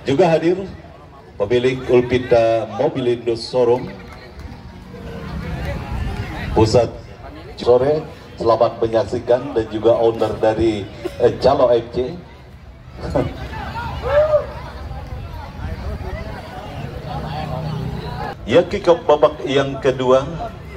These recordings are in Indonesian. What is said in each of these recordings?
Juga hadir pemilik Ulpita Mobilindo Showroom Pusat sore, selamat menyaksikan, dan juga owner dari Calo FC. Ya, kick off babak yang kedua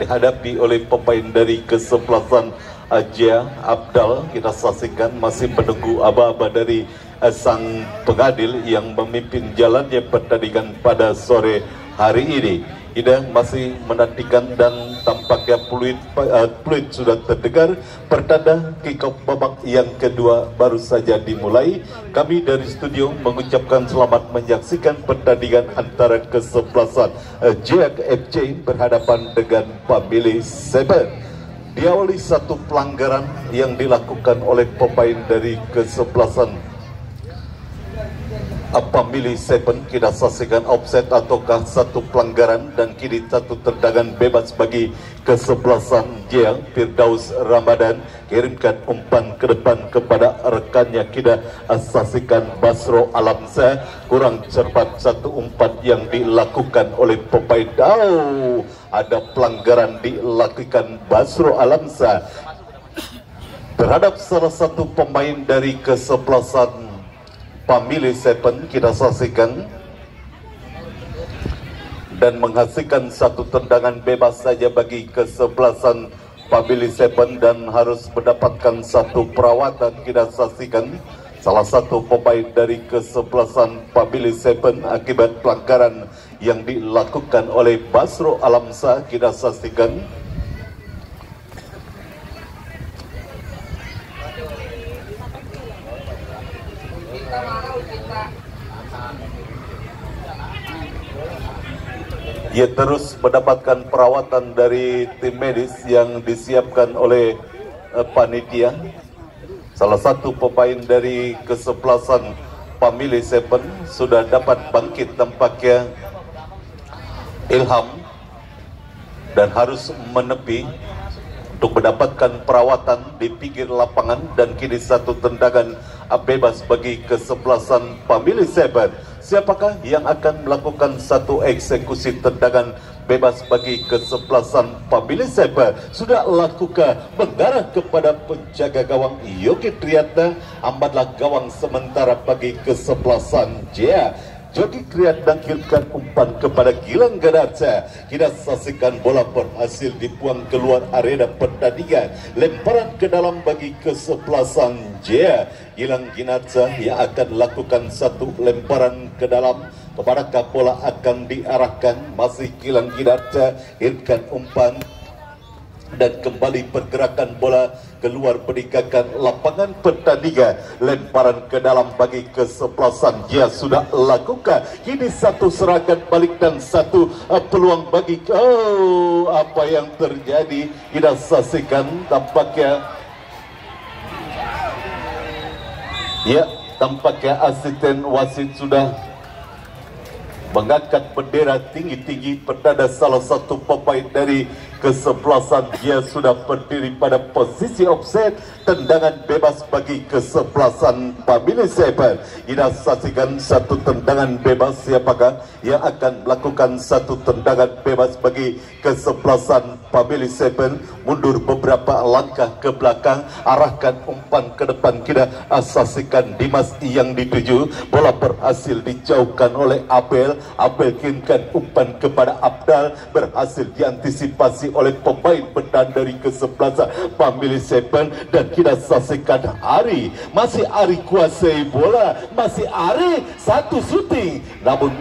dihadapi oleh pemain dari kesebelasan Ajia Abdal. Kita saksikan masih menunggu aba-aba dari sang pengadil yang memimpin jalannya pertandingan pada sore hari ini. Kita masih menantikan dan tampaknya peluit sudah terdengar. Pertanda kick-off babak yang kedua baru saja dimulai. Kami dari studio mengucapkan selamat menyaksikan pertandingan antara kesebelasan JAK FC berhadapan dengan Family Seven. Diawali satu pelanggaran yang dilakukan oleh pemain dari kesebelasan Family Seven. Kita saksikan offset ataukah satu pelanggaran, dan kini satu tendangan bebas bagi kesebelasan JL. Firdaus Ramadan kirimkan umpan ke depan kepada rekannya. Kita saksikan Basro Alamsa, kurang cepat satu umpan yang dilakukan oleh pemain. Ada pelanggaran dilakukan Basro Alamsa terhadap salah satu pemain dari kesebelasan Family Seven. Kita saksikan dan menghasilkan satu tendangan bebas saja bagi kesebelasan Family Seven dan harus mendapatkan satu perawatan. Kita saksikan salah satu pemain dari kesebelasan Family Seven akibat pelanggaran yang dilakukan oleh Basro Alamsa. Kita saksikan ia terus mendapatkan perawatan dari tim medis yang disiapkan oleh panitia. Salah satu pemain dari kesebelasan Family Seven sudah dapat bangkit tampaknya, Ilham, dan harus menepi untuk mendapatkan perawatan di pinggir lapangan, dan kini satu tendangan bebas bagi kesebelasan Family Seven. Siapakah yang akan melakukan satu eksekusi tendangan bebas bagi kesebelasan Family Seven? Sudah lakukan mengarah kepada penjaga gawang Yogi Triatna. Amanlah gawang sementara bagi kesebelasan Jaya. Jogi Triatna kirimkan umpan kepada Gilang Ganarsa. Kita saksikan bola berhasil dibuang keluar arena pertandingan. Lemparan ke dalam bagi kesebelasan Jaya. Gilang Ganarsa yang akan lakukan satu lemparan ke dalam. Kemanakah bola akan diarahkan? Masih Gilang Ganarsa kirimkan umpan dan kembali pergerakan bola keluar meninggalkan lapangan pertandingan. Lemparan ke dalam bagi kesebelasan dia sudah lakukan. Kini satu serangan balik dan satu peluang bagi apa yang terjadi? Kita saksikan tampaknya asisten wasit sudah mengangkat bendera tinggi-tinggi. Pertanda salah satu pemain dari kesebelasan dia sudah berdiri pada posisi offset. Tendangan bebas bagi kesebelasan Family Seven. Kita saksikan satu tendangan bebas. Siapakah yang akan melakukan satu tendangan bebas bagi kesebelasan Family Seven? Mundur beberapa langkah ke belakang, arahkan umpan ke depan. Kita saksikan Dimas yang dituju. Bola berhasil dijauhkan oleh Abel. Abel kirimkan umpan kepada Abdal, berhasil diantisipasi oleh pemain bertahan dari kesebelasan Family Seven. Dan kita saksikan Ari, masih Ari kuasai bola, masih Ari satu shooting, namun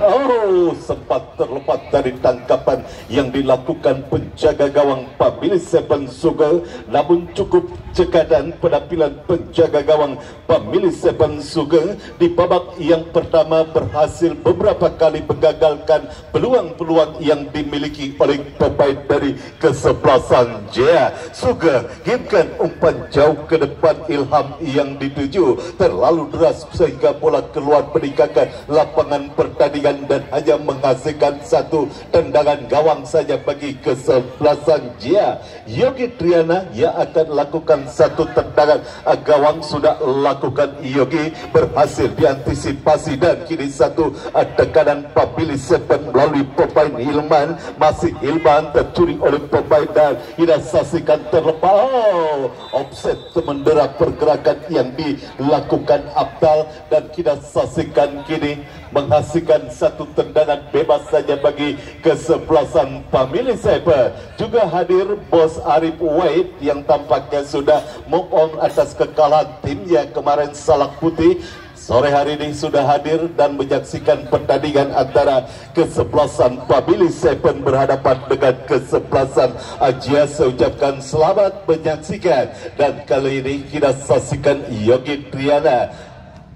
sempat terlepas dari tangkapan yang dilakukan penjaga gawang Family Seven Sugeng. Namun cukup cekatan penampilan penjaga gawang Family Seven Sugeng di babak yang pertama berhasil beberapa kali menggagalkan peluang-peluang yang dimiliki oleh pemain dari kesebelasan Jaya. Sugeng kirimkan umpan jauh ke depan. Ilham yang dituju terlalu deras sehingga bola keluar meninggalkan lapangan pertandingan dan hanya menghasilkan satu satu tendangan gawang saja bagi kesebelasan Jia. Yogi Triana yang akan lakukan satu tendangan gawang, sudah lakukan Yogi, berhasil diantisipasi dan kini satu tekanan Pabili Sepen melalui pemain Hilman. Masih Hilman tercuri oleh pemain dan tidak saksikan terlepas. Offset mendera pergerakan yang dilakukan Abdal dan kita saksikan kini menghasilkan satu tendangan bebas saja bagi kesebelasan Pamili Sepen. Juga hadir Bos Arif Wahid yang tampaknya sudah move on atas kekalahan timnya kemarin Salak Putih. Sore hari ini sudah hadir dan menyaksikan pertandingan antara kesebelasan Pamili Sepen berhadapan dengan kesebelasan Ajia. Saya ucapkan selamat menyaksikan dan kali ini kita saksikan Yogi Triana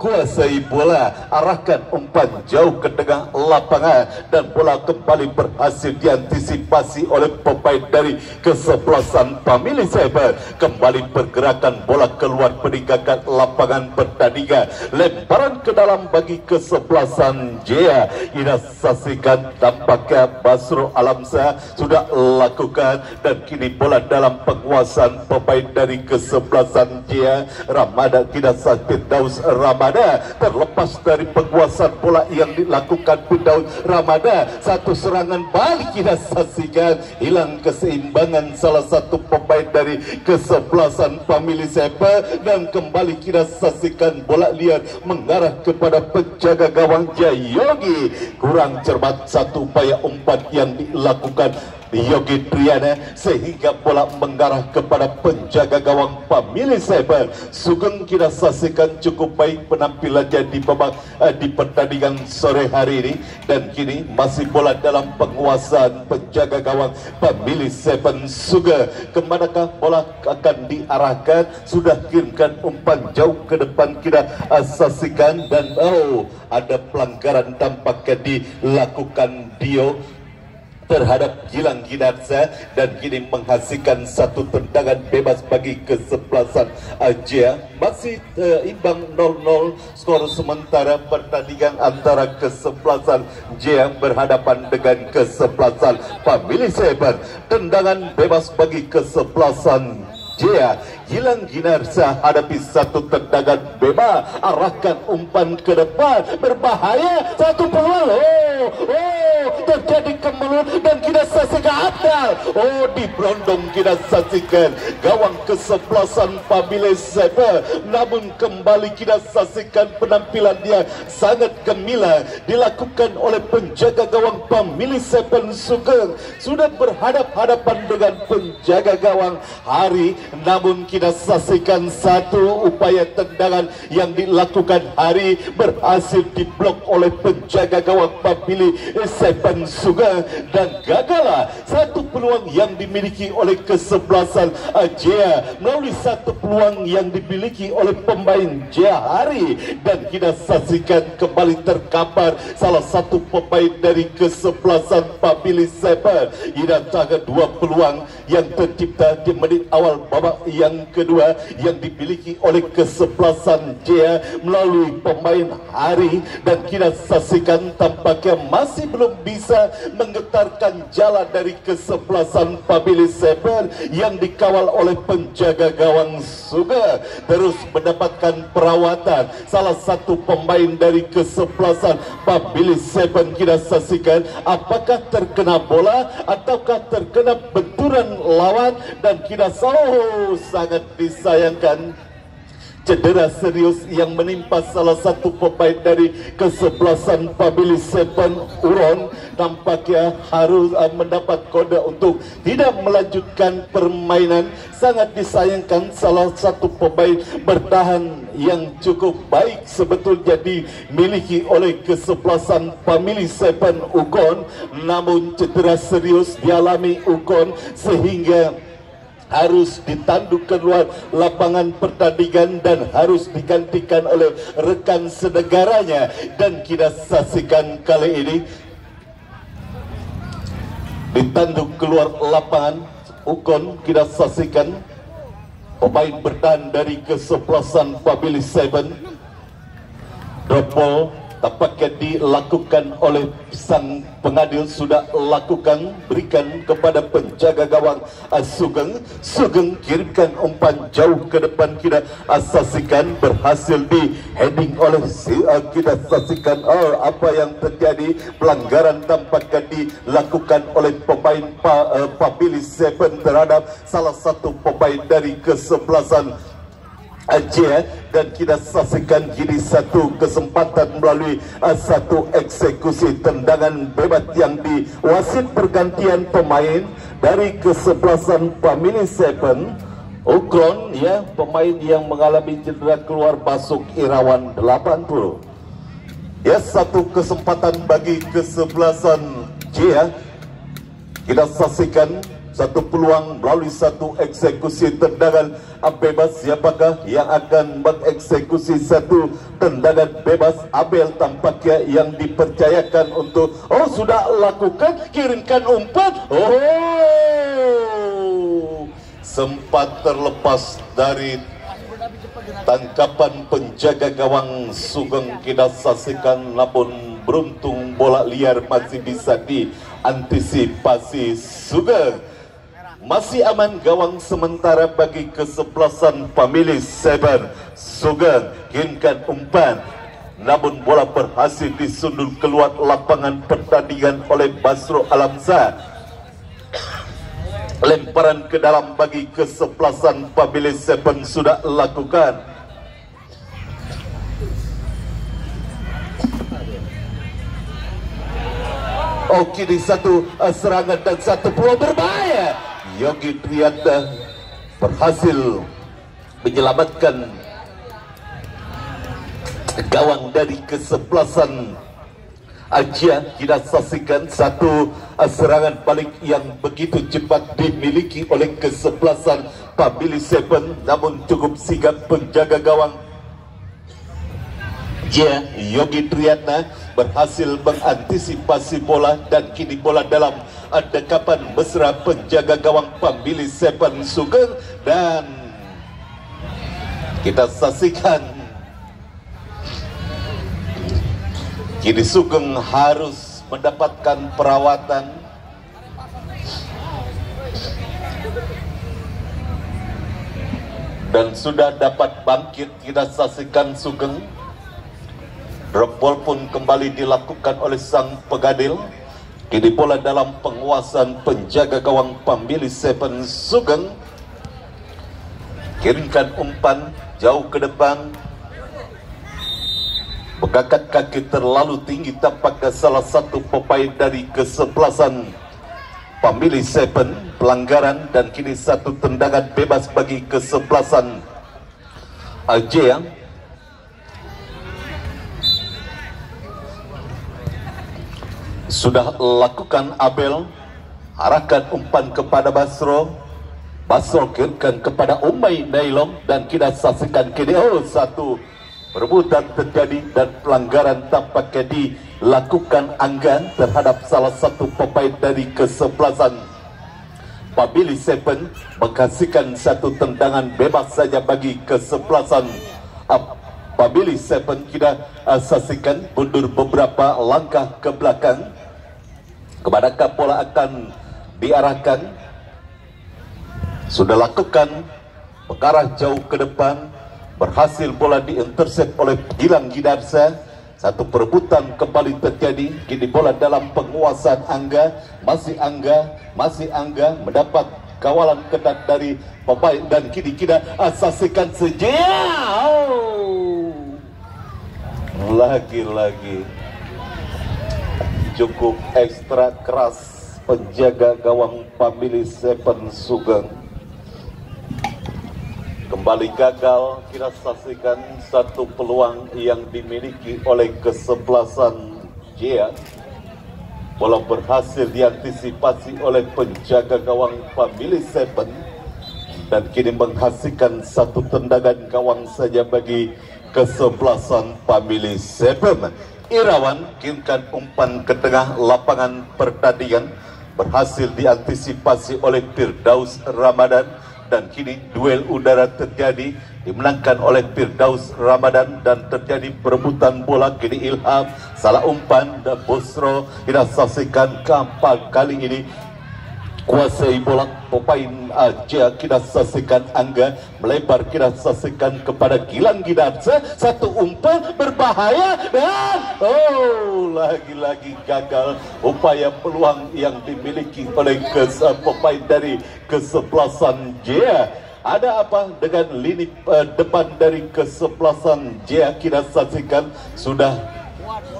kuasai bola, arahkan umpan jauh ke tengah lapangan dan bola kembali berhasil diantisipasi oleh pemain dari kesebelasan Pamili Sepen. Kembali pergerakan bola keluar meninggalkan lapangan pertandingan, lemparan ke dalam bagi kesebelasan Jaya. Kita saksikan tampaknya Basro Alamsa sudah lakukan dan kini bola dalam penguasaan pemain dari kesebelasan Jaya. Ramada tidak sakit Daus Ramada terlepas dari penguasaan bola yang dilakukan Daud Ramada. Satu serangan balik kita saksikan, hilang keseimbangan salah satu pemain dari kesebelasan Pamili Sepen dan kembali kita saksikan bola liar mengarah kepada penjaga gawang Jayogi. Kurang cermat satu upaya umpan yang dilakukan Yogi Triana sehingga bola mengarah kepada penjaga gawang Pamili Sepen. Sugeng kita saksikan cukup baik penampilannya di pertandingan sore hari ini dan kini masih bola dalam penguasaan penjaga gawang Pamili Sepen. Sugeng, kemanakah bola akan diarahkan? Sudah kirimkan umpan jauh ke depan kita saksikan dan ada pelanggaran tampaknya dilakukan Dio terhadap Gilang Ginarsa dan kini menghasilkan satu tendangan bebas bagi kesebelasan Ajia. Masih imbang 0-0 skor sementara pertandingan antara kesebelasan Jaya berhadapan dengan kesebelasan Pamili Sepen. Tendangan bebas bagi kesebelasan Jaya. Gilang Ginarsa hadapi satu tendangan bebas, arahkan umpan ke depan, berbahaya, satu peluang. Terjadi kemelut dan kita saksikan Abdal. Di Brondong kita saksikan gawang kesebelasan Pamili Sepen. Namun kembali kita saksikan penampilan dia sangat gemilang dilakukan oleh penjaga gawang Pamili Sepen. Sugeng sudah berhadap-hadapan dengan penjaga gawang Hari, namun kita saksikan satu upaya tendangan yang dilakukan Hari berhasil diblok oleh penjaga gawang Pamili Sepen. Sugeng dan gagallah satu peluang yang dimiliki oleh kesebelasan Jaya melalui satu peluang yang dimiliki oleh pemain Jaya Hari dan kita saksikan kembali terkapar salah satu pemain dari kesebelasan Pamili Sepen. Hidangan dua peluang yang tercipta di menit awal babak yang kedua yang dimiliki oleh kesebelasan Jaya melalui pemain Hari dan kita saksikan tampaknya masih belum bisa menggetarkan jala dari kesebelasan Pamili Sepen yang dikawal oleh penjaga gawang Sugeng. Terus mendapatkan perawatan salah satu pemain dari kesebelasan Pamili Sepen. Kita saksikan apakah terkena bola ataukah terkena benturan lawan dan kita sangat disayangkan cedera serius yang menimpa salah satu pemain dari kesebelasan Pamili Sepen, Uron. Tampaknya harus mendapat kode untuk tidak melanjutkan permainan. Sangat disayangkan salah satu pemain bertahan yang cukup baik sebetulnya dimiliki oleh kesebelasan Pamili Sepen, Ugon, namun cedera serius dialami Ugon sehingga harus ditanduk keluar lapangan pertandingan dan harus digantikan oleh rekan senegaranya. Dan kita saksikan kali ini ditanduk keluar lapangan Ukon. Kita saksikan pemain bertahan dari kesebelasan Pamili Sepen, drop ball tampaknya dilakukan oleh sang pengadil, sudah lakukan, berikan kepada penjaga gawang Sugeng. Sugeng kirimkan umpan jauh ke depan, kita saksikan berhasil di heading oleh kita saksikan apa yang terjadi. Pelanggaran tampaknya dilakukan oleh pemain Pamili Seven terhadap salah satu pemain dari kesebelasan Aceh, dan kita saksikan kini satu kesempatan melalui satu eksekusi tendangan bebas yang diwasit pergantian pemain dari kesebelasan Pamili Seven. Ukron, ya, pemain yang mengalami cedera keluar masuk Irawan 80. Ya, satu kesempatan bagi kesebelasan Jia. Kita saksikan satu peluang melalui satu eksekusi tendangan bebas. Siapakah yang akan mengeksekusi satu tendangan bebas? Abel tampaknya yang dipercayakan untuk sudah lakukan, kirimkan umpan. Sempat terlepas dari tangkapan penjaga gawang Sugeng, kita saksikan, namun beruntung bola liar masih bisa diantisipasi Sugeng. Masih aman gawang sementara bagi kesebelasan Pamili Seven. Sugeng kirimkan umpan, namun bola berhasil disundul keluar lapangan pertandingan oleh Basro Alamsa. Lemparan ke dalam bagi kesebelasan Pamili Seven sudah lakukan. Kini satu serangan dan satu peluang berbahaya. Yogi Triata berhasil menyelamatkan gawang dari kesebelasan Aceh. Kita saksikan satu serangan balik yang begitu cepat dimiliki oleh kesebelasan Pamili Seven, namun cukup sigap penjaga gawang Yogi Triatna berhasil mengantisipasi bola, dan kini bola dalam dekapan mesra penjaga gawang Pamili Seven Sugeng. Dan kita saksikan kini Sugeng harus mendapatkan perawatan. Dan sudah dapat bangkit. Kita saksikan Sugeng. Drop ball pun kembali dilakukan oleh sang pegadil. Kini bola dalam penguasaan penjaga gawang Pamili Seven Sugeng. Kirimkan umpan jauh ke depan. Mengangkat kaki terlalu tinggi tampaknya salah satu pemain dari kesebelasan Pamili Seven. Pelanggaran, dan kini satu tendangan bebas bagi kesebelasan Aceh. Sudah lakukan Abel, arahkan umpan kepada Basro. Basro kirimkan kepada Umay Nailong, dan kita saksikan kini satu perebutan terjadi dan pelanggaran tampaknya dilakukan Anggan terhadap salah satu pemain dari kesebelasan Pamili Seven, menghasilkan satu tendangan bebas saja bagi kesebelasan Pamili Seven. Kita saksikan mundur beberapa langkah ke belakang. Kemanakah bola akan diarahkan? Sudah lakukan, mengarah jauh ke depan. Berhasil bola diintercept oleh Gilang Gidarsa. Satu perebutan kembali terjadi. Kini bola dalam penguasaan Angga. Masih Angga mendapat kawalan ketat dari pemain, dan kini kita saksikan sejauh. Lagi-lagi cukup ekstra keras penjaga gawang Pamili Seven Sugeng. Kembali gagal. Kita saksikan satu peluang yang dimiliki oleh kesebelasan Jia. Bola berhasil diantisipasi oleh penjaga gawang Pamili Seven, dan kini menghasilkan satu tendangan gawang saja bagi kesebelasan Pamili Seven. Irawan kirimkan umpan ke tengah lapangan pertandingan, berhasil diantisipasi oleh Firdaus Ramadan. dan kini duel udara terjadi dimenangkan oleh Firdaus Ramadan dan terjadi perebutan bola. Kini Ilham salah umpan dan Busro kita saksikan keempat kali ini kuasai bola pemain Aja. Kita saksikan Angga melebar, kita saksikan kepada Gilang Ginarsa, satu umpan berbahaya dan lagi-lagi gagal upaya peluang yang dimiliki oleh pemain dari kesebelasan Jaya. Ada apa dengan lini depan dari kesebelasan Jaya? Kita saksikan sudah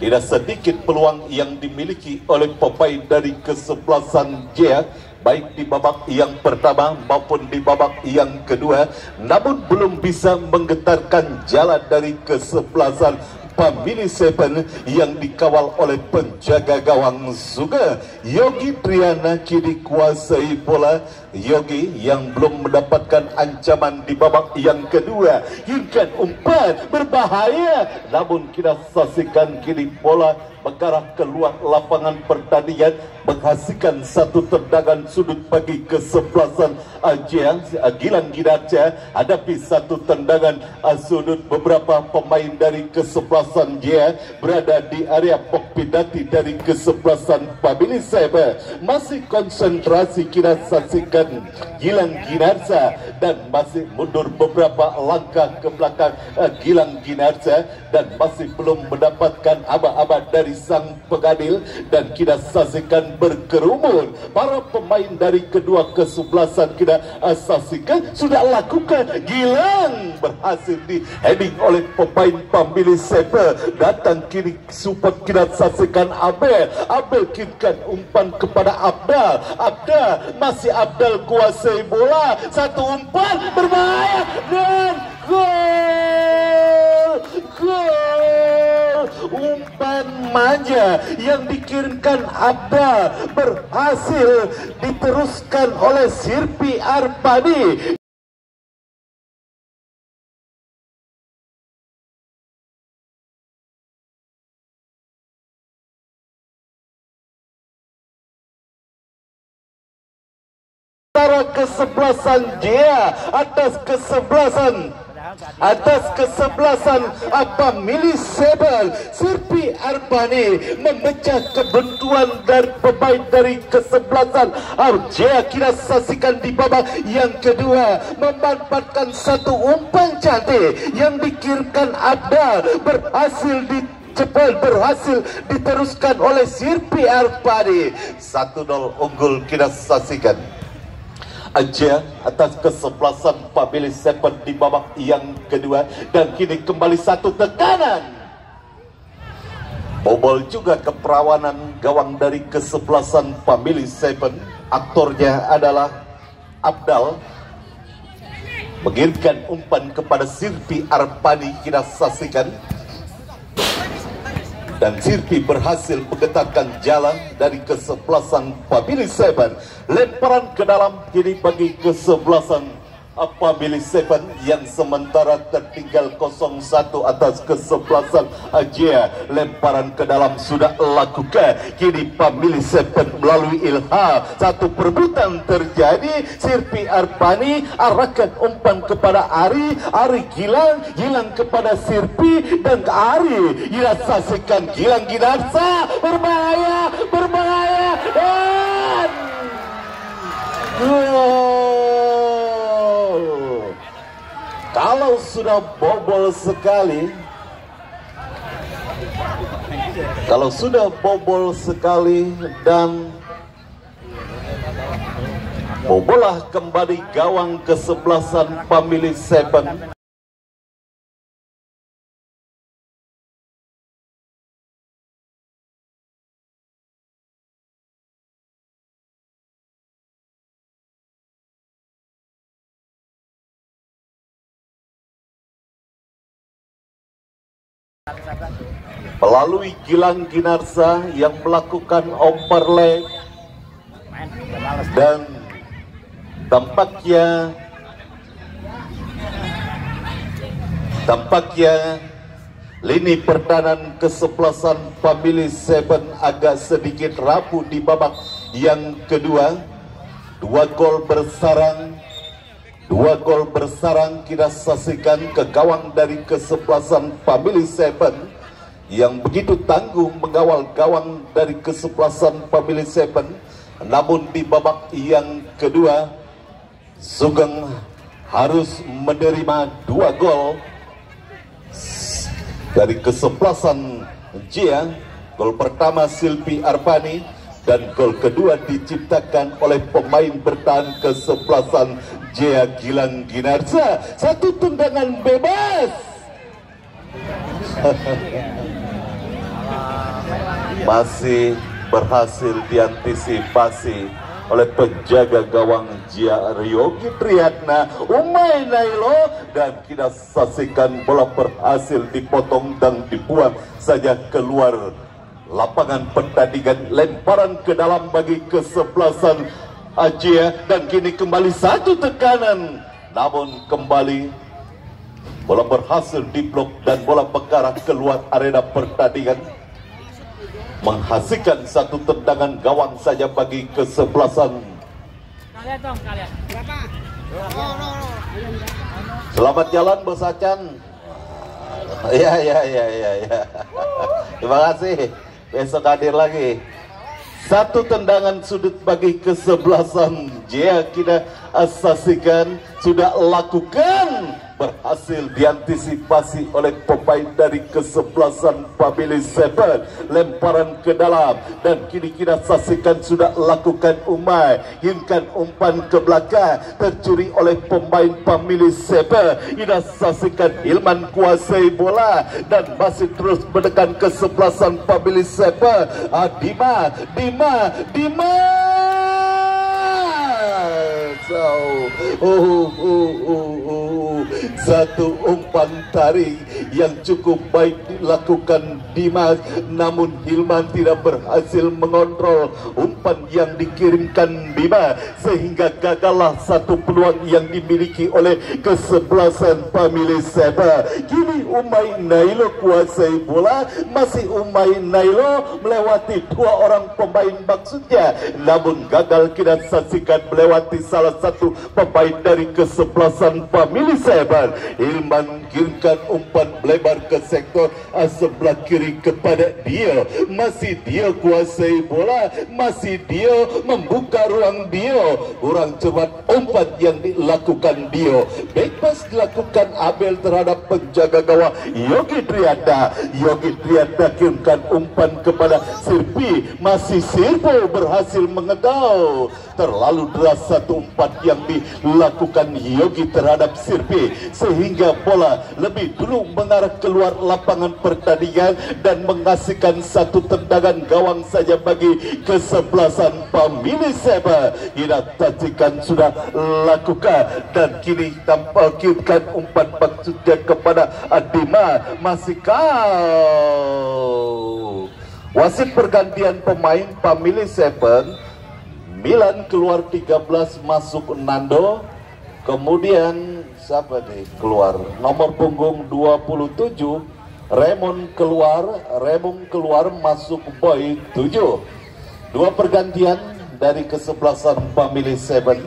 tidak sedikit peluang yang dimiliki oleh pemain dari kesebelasan Jaya, baik di babak yang pertama maupun di babak yang kedua, namun belum bisa menggetarkan jalan dari kesebelasan Family Seven yang dikawal oleh penjaga gawang Suga Yogi Triana. Kini kuasai bola. Yogi yang belum mendapatkan ancaman di babak yang kedua, hingga umpan berbahaya, namun kita saksikan kini bola mengarah keluar lapangan pertandingan, menghasilkan satu tendangan sudut bagi kesebelasan Gilang Ginarsa hadapi satu tendangan sudut. Beberapa pemain dari kesebelasan Jaya berada di area pokpidati dari kesebelasan Family Seven masih konsentrasi. Kita saksikan Gilang Ginarsa dan masih mundur beberapa langkah ke belakang Gilang Ginarsa dan masih belum mendapatkan aba-aba dari sang pengadil, dan kita saksikan berkerumun para pemain dari kedua kesebelasan. Kita saksikan sudah lakukan, Gilang berhasil di heading oleh pemain Family Seven. Datang kini support, kita saksikan Abel kirimkan umpan kepada Abdal. Masih Abdal kuasai bola, satu umpan berbahaya dan gol. Umpan manja yang dikirimkan Abdal berhasil diteruskan oleh Sirpi Arpadi. Kesebelasan Jaya atas kesebelasan Family Seven. Sirpi Arbani memecah kebuntuan dari pemain dari kesebelasan Jaya. Kita saksikan di babak yang kedua memanfaatkan satu umpan cantik yang dikirimkan Abdal berhasil diteruskan oleh Sirpi Arpadi. 1-0 unggul. Kita saksikan Aja atas kesebelasan Family Seven di babak yang kedua, dan kini kembali satu tekanan. Bobol juga keperawanan gawang dari kesebelasan Family Seven. Aktornya adalah Abdal mengirimkan umpan kepada Sirpi Arpani. Kita saksikan dan Sirpi berhasil menggetarkan jalan dari kesebelasan Family Seven. Lemparan ke dalam kini bagi kesebelasan Family Seven yang sementara tertinggal 0-1 atas kesebelasan Jaya. Lemparan ke dalam sudah lakukan kini Family Seven melalui Ilham. Satu perebutan terjadi. Sirpi Arpani arahkan umpan kepada Ari Gilang kepada Sirpi dan Ari. Kita saksikan Gilang Ginarsa berbahaya dan kalau sudah bobol sekali, dan bobolah kembali gawang kesebelasan Family Seven. Melalui Gilang Ginarsa yang melakukan overlap, dan tampaknya lini pertahanan kesebelasan Family Seven agak sedikit rapuh di babak yang kedua. 2 gol bersarang, Dua gol bersarang kita saksikan ke gawang dari kesebelasan Family Seven yang begitu tangguh mengawal gawang dari kesebelasan Family Seven. Namun di babak yang kedua Sugeng harus menerima dua gol dari kesebelasan Jia. Gol pertama Silvi Arpani dan gol kedua diciptakan oleh pemain bertahan kesebelasan Jia Gilang Ginarsa. Satu tendangan bebas. Masih berhasil diantisipasi oleh penjaga gawang Jia Yogi Triatna Umay Nailo, dan kita saksikan bola berhasil dipotong dan dibuang saja keluar lapangan pertandingan. Lemparan ke dalam bagi kesebelasan Jia, dan kini kembali satu tekanan, namun kembali bola berhasil diblok dan bola mengarah keluar arena pertandingan, menghasilkan satu tendangan gawang saja bagi kesebelasan. Selamat jalan Bos Acan. Ya. Terima kasih. Besok hadir lagi. Satu tendangan sudut bagi kesebelasan Jia kita saksikan sudah lakukan, berhasil diantisipasi oleh pemain dari kesebelasan Family Seven. Lemparan ke dalam dan kini kita saksikan sudah lakukan Umay, hinkan umpan ke belakang, tercuri oleh pemain Family Seven. Kita saksikan Hilman kuasai bola dan masih terus menekan kesebelasan Family Seven. Dima. Satu umpan tarik yang cukup baik dilakukan Dimas, namun Hilman tidak berhasil mengontrol umpan yang dikirimkan Dimas, sehingga gagallah satu peluang yang dimiliki oleh kesebelasan Family Seven. Kini Umay Nailo kuasai bola, masih Umay Nailo melewati dua orang pemain maksudnya, namun gagal kita saksikan melewati salah satu pemain dari kesebelasan Family Seven. Hilman kirimkan umpan melebar ke sektor sebelah kiri kepada dia, masih dia kuasai bola, masih dia membuka ruang dia. Kurang cepat umpan yang dilakukan dia, bebas dilakukan Abel terhadap penjaga gawang Yogi Triatna. Yogi Triatna kirimkan umpan kepada Sirpi, masih Sirpo berhasil mengedau. Terlalu deras satu umpan yang dilakukan Yogi terhadap Sirpi, sehingga bola lebih dulu mengarah keluar lapangan pertandingan dan menghasilkan satu tendangan gawang saja bagi kesebelasan Family Seven. Kita saksikan sudah lakukan dan kini tampilkan umpan maksudnya kepada Adima, masih kau. Wasit pergantian pemain Family Seven. Milan keluar 13, masuk Nando. Kemudian siapa nih keluar? Nomor punggung 27 Raymond keluar, masuk Boy 7. Dua pergantian dari kesebelasan Family Seven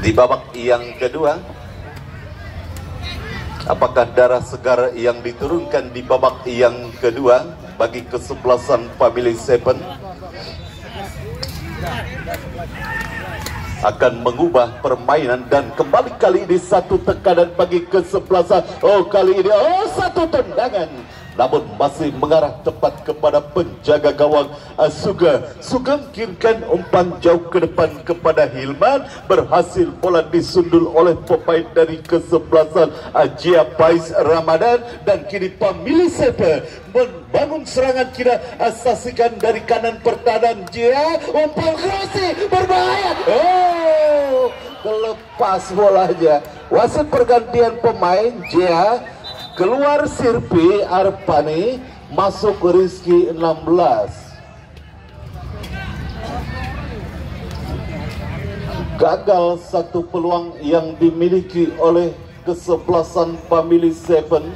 di babak yang kedua. Apakah darah segar yang diturunkan di babak yang kedua bagi kesebelasan Family Seven akan mengubah permainan, dan kembali kali ini satu tekanan bagi kesebelasan. Kali ini satu tendangan, namun masih mengarah tepat kepada penjaga gawang Sugeng kirimkan umpan jauh ke depan kepada Hilman, berhasil bola disundul oleh pemain dari kesebelasan Jia Pais Ramadan, dan kini Family Seven membangun serangan. Kita saksikan dari kanan pertahanan Jia, umpan krosi berbahaya, kelepas bolanya. Wasit pergantian pemain Jia, keluar Sirpi Arpani, masuk Rizky 16. Gagal satu peluang yang dimiliki oleh kesebelasan Family Seven.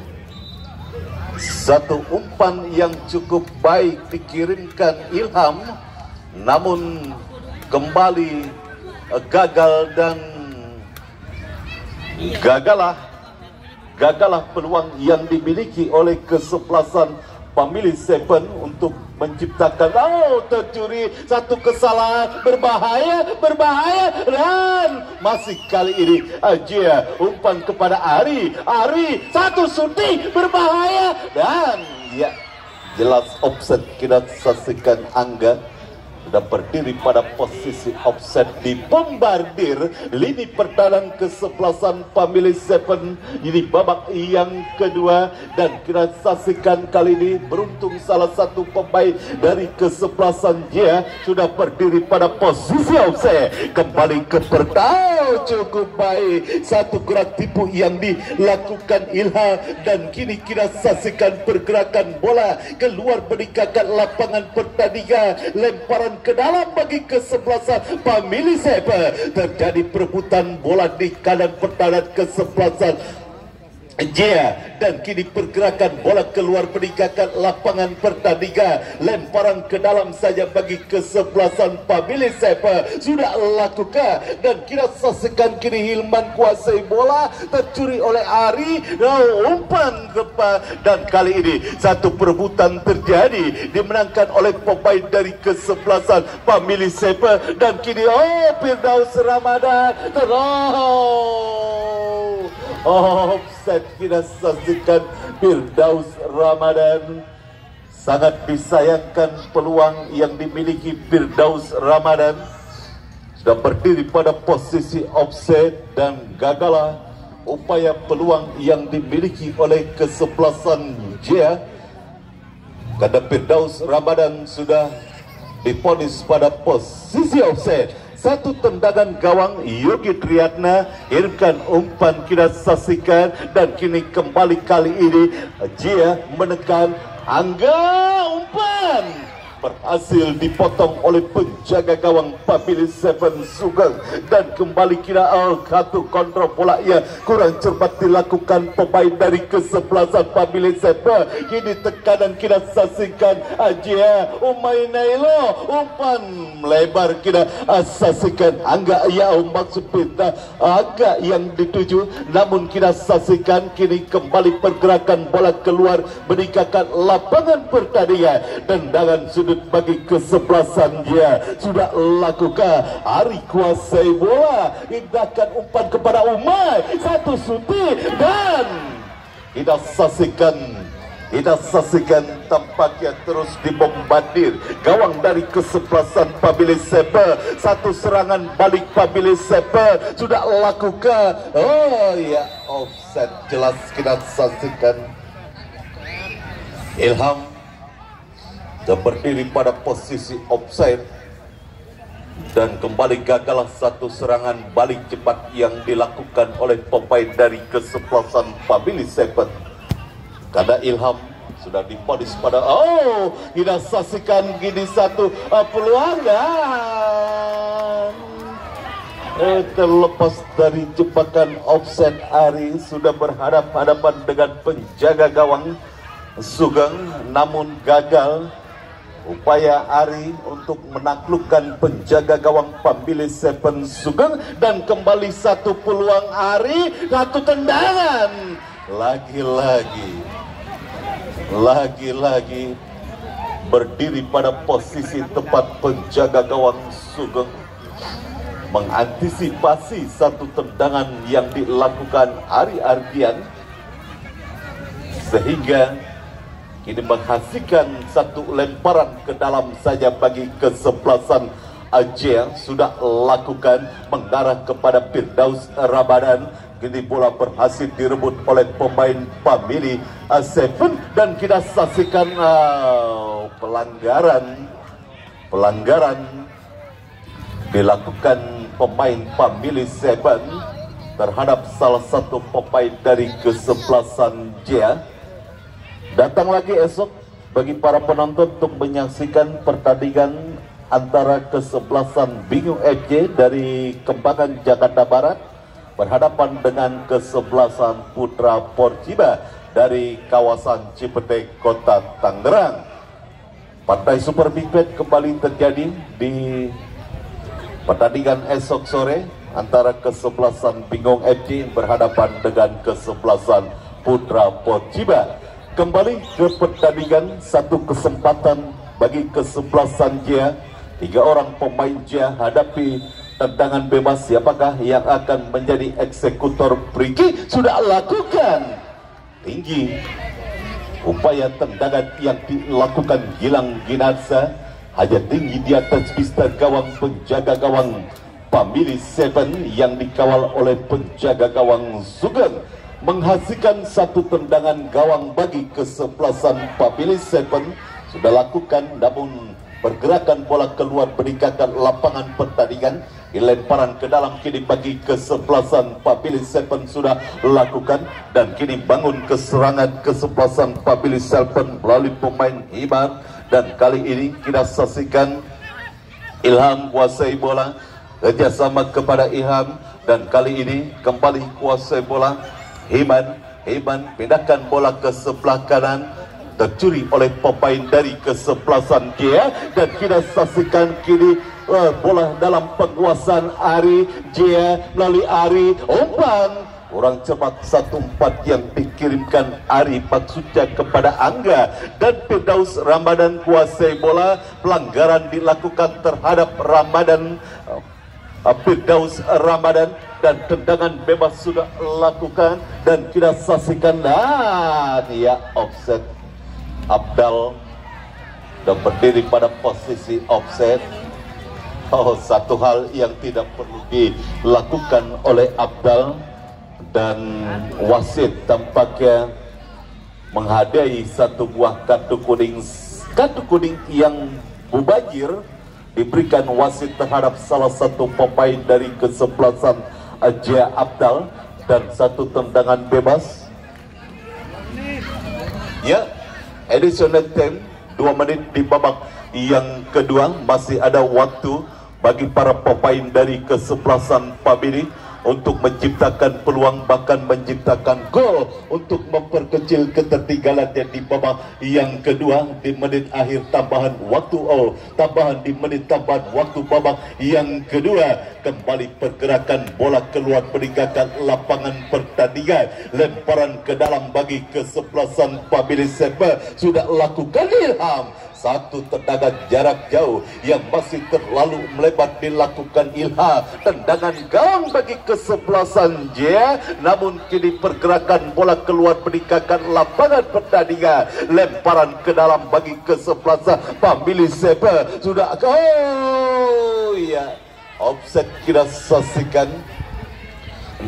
Satu umpan yang cukup baik dikirimkan Ilham, namun kembali gagal dan Gagalah peluang yang dimiliki oleh kesebelasan pemilih Seven untuk menciptakan tercuri satu kesalahan berbahaya dan masih kali ini aja umpan kepada Ari satu shooting berbahaya dan ya jelas offset. Kita saksikan Angga sudah berdiri pada posisi offset di bombardir lini pertahanan kesebelasan pemilih Seven. Ini babak yang kedua dan kita saksikan kali ini beruntung salah satu pemain dari kesebelasan dia sudah berdiri pada posisi offset. Kembali ke pertahanan cukup baik, satu gerak tipu yang dilakukan Ilham dan kini kita saksikan pergerakan bola keluar meninggalkan lapangan pertandingan, lemparan ke dalam bagi kesebelasan pemilih Seven. Terjadi perebutan bola di kanan pertahanan kesebelasan Jia dan kini pergerakan bola keluar meninggalkan lapangan pertandingan, lemparan ke dalam saja bagi kesebelasan pemilih Seven sudah lakukan dan kita saksikan kini Hilman kuasai bola, tercuri oleh Ari, umpan dan kali ini satu perebutan terjadi dimenangkan oleh pemain dari kesebelasan pemilih Seven dan kini Firdaus Ramadan offset. Kita saksikan Firdaus Ramadan. Sangat disayangkan peluang yang dimiliki Firdaus Ramadan, sudah berdiri pada posisi offset dan gagallah upaya peluang yang dimiliki oleh kesebelasan Jia karena Firdaus Ramadan sudah diponis pada posisi offset. Satu tendangan gawang Yogi Triatna, kirimkan umpan kita saksikan dan kini kembali kali ini Jia menekan Angga, umpan berhasil dipotong oleh penjaga gawang pemilih Seven Sugeng dan kembali kira kartu kontrol bola yang kurang cermat dilakukan pemain dari kesebelasan pemilih Seven. Kini tekanan kita saksikan Ajia Umay Nailo, umpan melebar kita saksikan Angga ya maksud kita Angga yang dituju, namun kita saksikan kini kembali pergerakan bola keluar meninggalkan lapangan pertandingan. Tendangan sudut bagi kesebelasan dia sudah lakukan. Ari kuasai bola, indahkan umpan kepada Umay, satu shooting dan kita saksikan tampaknya terus dibombardir gawang dari kesebelasan pemilih Seven. Satu serangan balik pemilih Seven sudah lakukan. Offset jelas kita saksikan. Ilham berdiri pada posisi offside dan kembali gagallah satu serangan balik cepat yang dilakukan oleh pemain dari kesebelasan pemilih Seven karena Ilham sudah diponis pada kita saksikan gini satu peluang dan terlepas dari jebakan offside. Ari sudah berhadapan dengan penjaga gawang Sugeng, namun gagal upaya Ari untuk menaklukkan penjaga gawang pemilih Seven Sugeng dan kembali satu peluang Ari, satu tendangan lagi-lagi berdiri pada posisi tepat penjaga gawang Sugeng mengantisipasi satu tendangan yang dilakukan Ari Ardian sehingga ini menghasilkan satu lemparan ke dalam saja bagi kesebelasan Aceh sudah lakukan mengarah kepada Firdaus Ramadan. Kini bola berhasil direbut oleh pemain pemilih Seven dan kita saksikan pelanggaran dilakukan pemain pemilih Seven terhadap salah satu pemain dari kesebelasan Jia. Datang lagi esok bagi para penonton untuk menyaksikan pertandingan antara kesebelasan Bingung FC dari Kembangan Jakarta Barat berhadapan dengan kesebelasan Putra Porciba dari kawasan Cipete, Kota Tangerang. Partai Super Big Bad kembali terjadi di pertandingan esok sore antara kesebelasan Bingung FC berhadapan dengan kesebelasan Putra Pociba. Kembali ke pertandingan, satu kesempatan bagi kesebelasan Jaya. 3 orang pemain Jaya hadapi tendangan bebas. Siapakah yang akan menjadi eksekutor free kick? Sudah lakukan tinggi upaya tendangan yang dilakukan Gilang Ginarsa, hanya tinggi di atas pista gawang penjaga gawang Family 7 yang dikawal oleh penjaga gawang Sugeng, menghasilkan satu tendangan gawang bagi kesebelasan Family 7. Sudah lakukan, namun pergerakan bola keluar meninggalkan lapangan pertandingan. Lemparan ke dalam kini bagi kesebelasan Family 7 sudah lakukan, dan kini bangun keserangan kesebelasan Family 7 melalui pemain Himar, dan kali ini kita saksikan Ilham kuasai bola, kerjasama kepada Ilham, dan kali ini kembali kuasai bola Himan pindahkan bola ke sebelah kanan, tercuri oleh pemain dari kesebelasan Jaya, dan kita saksikan kini bola dalam penguasaan Ari Jaya melalui Ari, umpan kurang cepat 1-4 yang dikirimkan Ari Paksuca kepada Angga, dan Firdaus Ramadan kuasai bola. Pelanggaran dilakukan terhadap Ramadan, Firdaus Ramadan, dan tendangan bebas sudah lakukan, dan kita saksikan, dan ya offset. Abdal dan berdiri pada posisi offset. Oh, satu hal yang tidak perlu dilakukan oleh Abdal, dan wasit tampaknya menghadiahi satu buah kartu kuning yang mubazir diberikan wasit terhadap salah satu pemain dari kesebelasan Jaya Abdal, dan satu tendangan bebas. Ya, additional time 2 menit di babak yang kedua. Masih ada waktu bagi para pemain dari kesebelasan Family untuk menciptakan peluang, bahkan menciptakan gol untuk memperkecil ketertinggalan di babak yang kedua di menit akhir tambahan waktu di menit tambahan waktu babak yang kedua. Kembali pergerakan bola keluar meninggalkan lapangan pertandingan, lemparan ke dalam bagi kesebelasan Family 7 sudah lakukan Ilham. Satu tendangan jarak jauh yang masih terlalu melebar dilakukan Ilham. Tendangan gawang bagi kesebelasan Jaya, namun kini pergerakan bola keluar meninggalkan lapangan pertandingan. Lemparan ke dalam bagi kesebelasan Family 7 sudah offset. Kita saksikan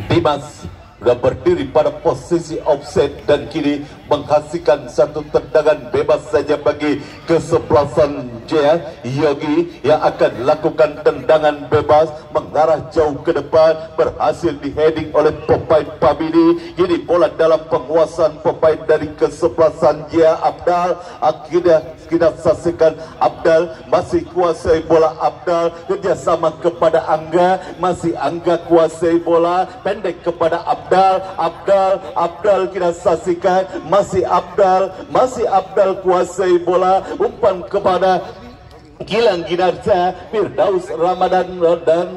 Dimas sudah berdiri pada posisi offset, dan kini menghasilkan satu tendangan bebas saja bagi kesebelasan Jaya. Yogi yang akan lakukan tendangan bebas mengarah jauh ke depan, berhasil di-heading oleh pemain Family. Kini bola dalam penguasaan pemain dari kesebelasan Jaya Abdal. Akhirnya kita saksikan Abdal masih kuasai bola. Abdal kerjasama kepada Angga, masih Angga kuasai bola, pendek kepada Abdal kita saksikan, masih Abdal kuasai bola, umpan kepada Gilang Ginarsa, Firdaus Ramadan, dan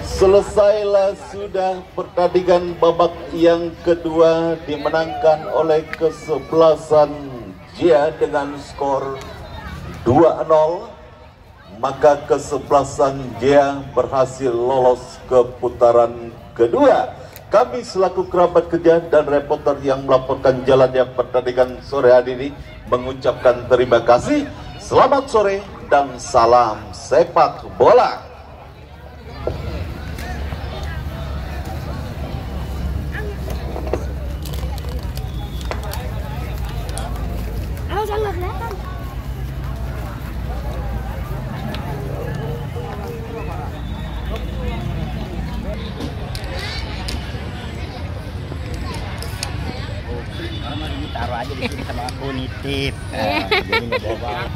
selesailah sudah pertandingan babak yang kedua dimenangkan oleh kesebelasan Jaya dengan skor 2-0. Maka kesebelasan Jaya berhasil lolos ke putaran kedua. Kami selaku kerabat kerja dan reporter yang melaporkan jalannya pertandingan sore hari ini mengucapkan terima kasih. Selamat sore dan salam sepak bola. Taruh aja di sini sama aku nitip. Jadi nggak bawa.